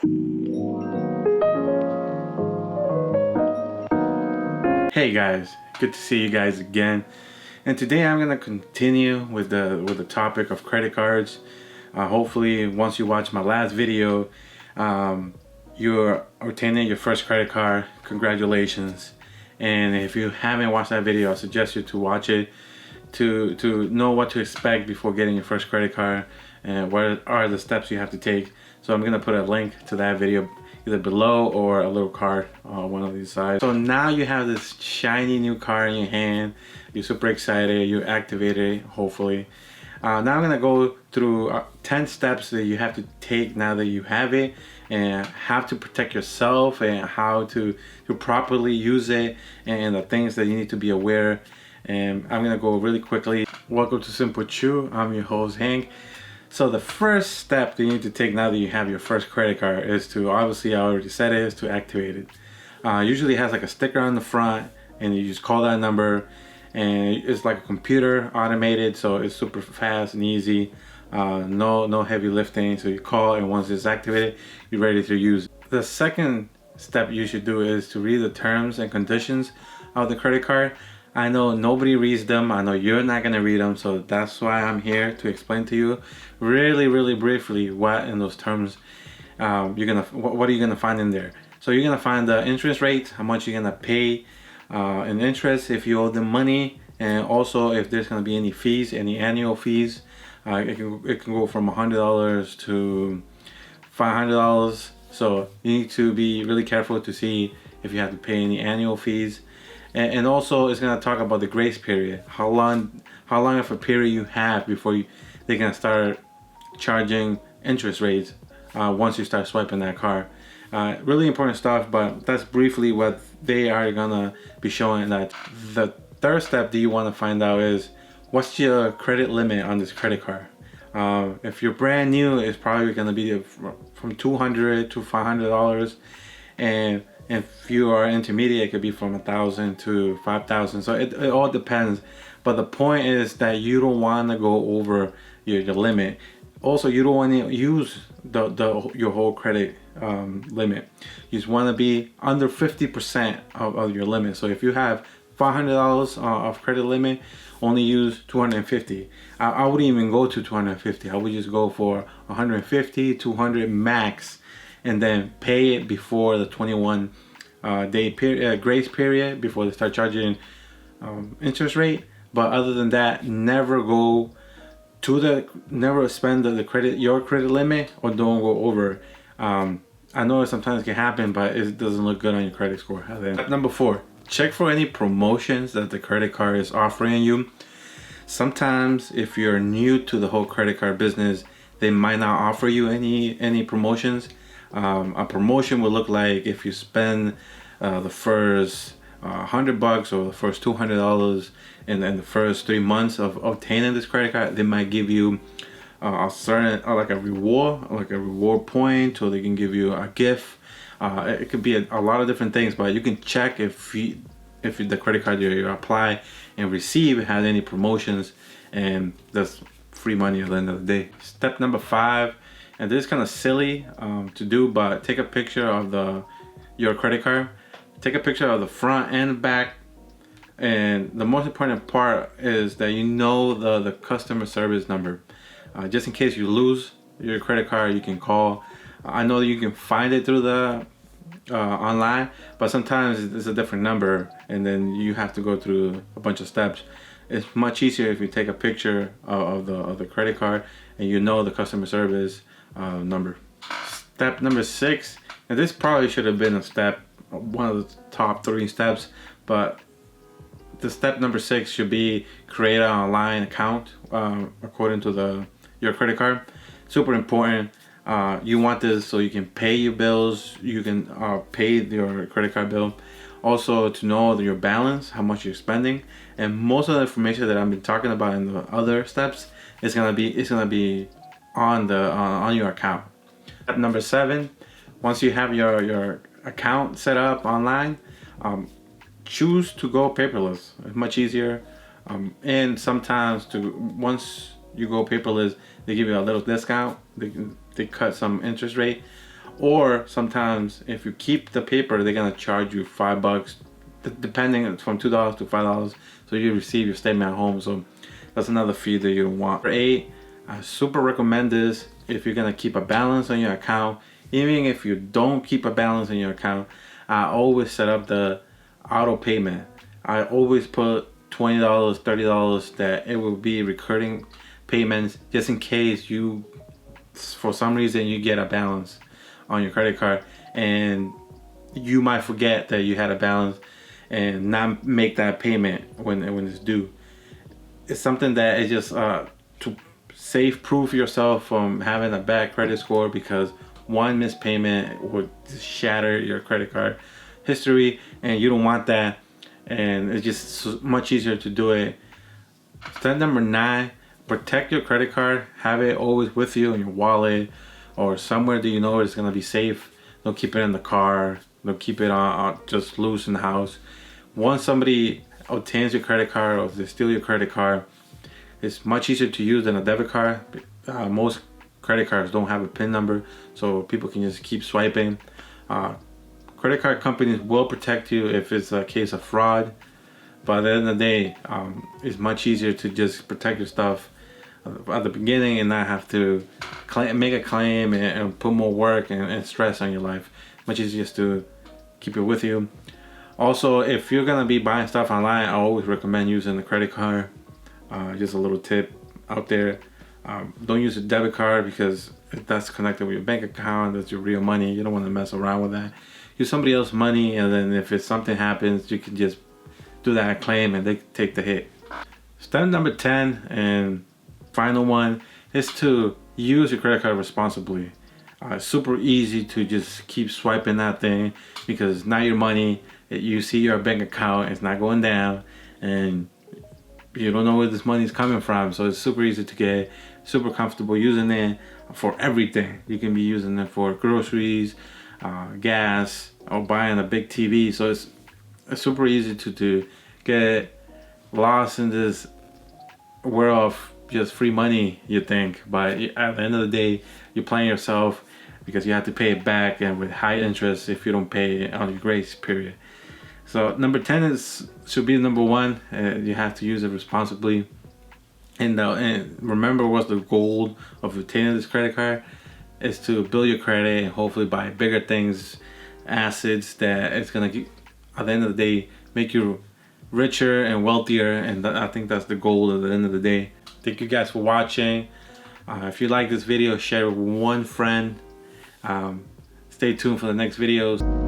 Hey guys, good to see you guys again. And today I'm gonna continue with the topic of credit cards. Hopefully, once you watch my last video, you're obtaining your first credit card. Congratulations! And if you haven't watched that video, I suggest you to watch it to know what to expect before getting your first credit card and what are the steps you have to take. So I'm gonna put a link to that video either below or a little card on one of these sides. So now you have this shiny new card in your hand. You're super excited. You activated it, hopefully. Now I'm gonna go through 10 steps that you have to take now that you have it, and how to protect yourself and how to properly use it, and the things that you need to be aware. And I'm gonna go really quickly. Welcome to SimpleChew. I'm your host Hank. So the first step that you need to take now that you have your first credit card is to, obviously I already said it, is to activate it. Usually it has like a sticker on the front, and you just call that number, and it's like a computer automated, so it's super fast and easy. No heavy lifting. So you call, and once it's activated, you're ready to use it. The second step you should do is to read the terms and conditions of the credit card. I know nobody reads them. I know you're not gonna read them, so that's why I'm here to explain to you really briefly what in those terms what are you gonna find in there. So you're gonna find the interest rate, how much you're gonna pay in interest if you owe them money, and also if there's gonna be any fees, any annual fees. It can go from $100 to $500. So you need to be really careful to see if you have to pay any annual fees. And also it's going to talk about the grace period, how long of a period you have before they're going to start charging interest rates once you start swiping that card. Really important stuff, but that's briefly what they are going to be showing. That the third step that you want to find out is what's your credit limit on this credit card. If you're brand new, it's probably going to be from $200 to $500, and if you are intermediate, it could be from $1,000 to $5,000. So it all depends. But the point is that you don't want to go over your limit. Also, you don't want to use your whole credit limit. You just want to be under 50% of your limit. So if you have $500 of credit limit, only use $250. I wouldn't even go to $250. I would just go for $150, $200 max, and then pay it before the 21 day grace period, before they start charging interest rate. But other than that, never spend your credit limit, or don't go over. I know sometimes it can happen, but it doesn't look good on your credit score. Number 4, check for any promotions that the credit card is offering you. Sometimes if you're new to the whole credit card business, they might not offer you any promotions. A promotion would look like if you spend the first $100 or the first $200 in the first 3 months of obtaining this credit card, they might give you a certain like a reward point, or they can give you a gift. It could be a lot of different things, but you can check if the credit card you apply and receive has any promotions, and that's free money at the end of the day. Step number 5, and this is kind of silly to do, but take a picture of your credit card. Take a picture of the front and back, and the most important part is that you know the customer service number. Just in case you lose your credit card, you can call. I know that you can find it through the online, but sometimes it's a different number, and then you have to go through a bunch of steps. It's much easier if you take a picture of the credit card and you know the customer service number. Step number 6, and this probably should have been one of the top 3 steps, but the step number 6 should be create an online account according to your credit card. Super important. You want this so you can pay your bills, you can pay your credit card bill, also to know your balance, how much you're spending, and most of the information that I've been talking about in the other steps is gonna be on your account. Step number 7, once you have your account set up online, choose to go paperless. It's much easier, and sometimes once you go paperless, they give you a little discount. They cut some interest rate. Or sometimes if you keep the paper, they're gonna charge you $5, depending from $2 to $5. So you receive your statement at home. So that's another fee that you don't want. Number 8, I super recommend this if you're gonna keep a balance on your account. Even if you don't keep a balance in your account, I always set up the auto payment. I always put $20, $30 that it will be recurring payments, just in case you, for some reason, you get a balance on your credit card and you might forget that you had a balance and not make that payment when it's due. It's something that is just to safe proof yourself from having a bad credit score, because one missed payment would shatter your credit card history, and you don't want that. And it's just much easier to do it. Step number 9, protect your credit card. Have it always with you in your wallet or somewhere that you know it's gonna be safe. Don't keep it in the car. Don't keep it on just loose in the house. Once somebody obtains your credit card or if they steal your credit card, it's much easier to use than a debit card. Most credit cards don't have a PIN number, so people can just keep swiping. Credit card companies will protect you if it's a case of fraud, but at the end of the day, it's much easier to just protect your stuff at the beginning and not have to make a claim and put more work and stress on your life. Much easier just to keep it with you. Also, if you're gonna be buying stuff online, I always recommend using the credit card. Just a little tip out there. Don't use a debit card, because if that's connected with your bank account, that's your real money. You don't want to mess around with that. Use somebody else's money, and then if something happens, you can just do that claim and they take the hit. Step number 10 and final one is to use your credit card responsibly. It's super easy to just keep swiping that thing, because it's not your money. You see your bank account, it's not going down, and you don't know where this money is coming from. So it's super easy to get super comfortable using it for everything. You can be using it for groceries, gas, or buying a big TV. So it's super easy to get lost in this world of just free money, you think, but at the end of the day, you're playing yourself, because you have to pay it back, and with high interest if you don't pay on your grace period. So number 10 should be number 1. You have to use it responsibly. And remember, what's the goal of obtaining this credit card? Is to build your credit and hopefully buy bigger things, assets that it's gonna, at the end of the day, make you richer and wealthier. And I think that's the goal at the end of the day. Thank you guys for watching. If you like this video, share it with one friend. Stay tuned for the next videos.